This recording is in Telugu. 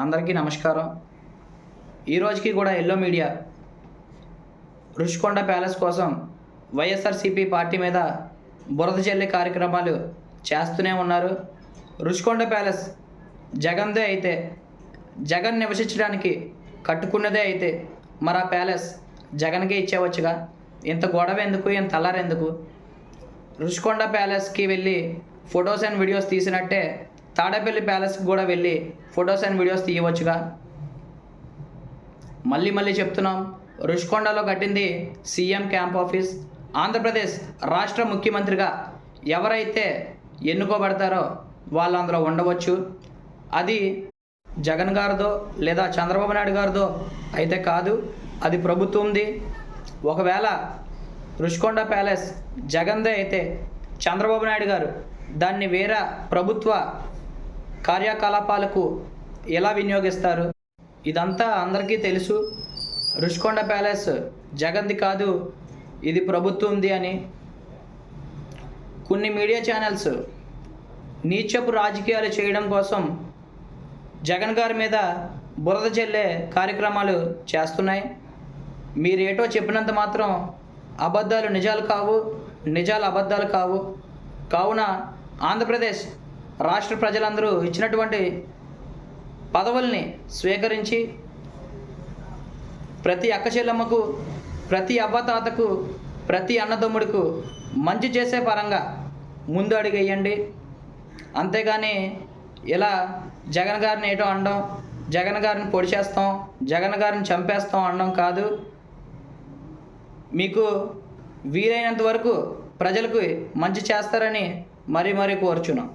అందరికీ నమస్కారం. ఈరోజుకి కూడా ఎల్లో మీడియా రుషికొండ ప్యాలెస్ కోసం వైఎస్ఆర్సీపీ పార్టీ మీద బురద జల్లే కార్యక్రమాలు చేస్తూనే ఉన్నారు. రుషికొండ ప్యాలెస్ జగన్దే అయితే, జగన్ నివసించడానికి కట్టుకున్నదే అయితే మరి ఆ ప్యాలెస్ జగన్కే ఇచ్చేవచ్చుగా. ఇంత గొడవ ఎందుకు, ఇంత అల్లరెందుకు? రుషికొండ ప్యాలెస్కి వెళ్ళి ఫొటోస్ అండ్ వీడియోస్ తీసినట్టే తాడేపల్లి ప్యాలెస్కి కూడా వెళ్ళి ఫొటోస్ అండ్ వీడియోస్ తీయవచ్చుగా. మళ్ళీ చెప్తున్నాం, రుషికొండలో కట్టింది సీఎం క్యాంప్ ఆఫీస్. ఆంధ్రప్రదేశ్ రాష్ట్ర ముఖ్యమంత్రిగా ఎవరైతే ఎన్నుకోబడతారో వాళ్ళు అందులో ఉండవచ్చు. అది జగన్ గారిదో లేదా చంద్రబాబు నాయుడు గారిదో అయితే కాదు, అది ప్రభుత్వంది. ఒకవేళ రుషికొండ ప్యాలెస్ జగన్దే అయితే చంద్రబాబు నాయుడు గారు దాన్ని వేరే ప్రభుత్వ కార్యకలాపాలకు ఎలా వినియోగిస్తారు? ఇదంతా అందరికీ తెలుసు. రుషికొండ ప్యాలెస్ జగన్ది కాదు, ఇది ప్రభుత్వంది అని కొన్ని మీడియా ఛానల్స్ నీచపు రాజకీయాలు చేయడం కోసం జగన్ గారి మీద బురద జల్లే కార్యక్రమాలు చేస్తున్నాయి. మీరేటో చెప్పినంత మాత్రం అబద్ధాలు నిజాలు కావు, నిజాలు అబద్ధాలు కావు. కావున ఆంధ్రప్రదేశ్ రాష్ట్ర ప్రజలందరూ ఇచ్చినటువంటి పదవుల్ని స్వీకరించి ప్రతి అక్కచెల్లమ్మకు, ప్రతి అవ్వతాతకు, ప్రతి అన్నదమ్ముడికు మంచి చేసే పరంగా ముందు అడుగేయండి. అంతేగాని ఇలా జగన్ గారిని ఏటో అనడం, జగన్ గారిని పొడి చేస్తాం, జగన్ గారిని చంపేస్తాం అనడం కాదు. మీకు వీలైనంత వరకు ప్రజలకు మంచి చేస్తారని మరీ కోరుచున్నాం.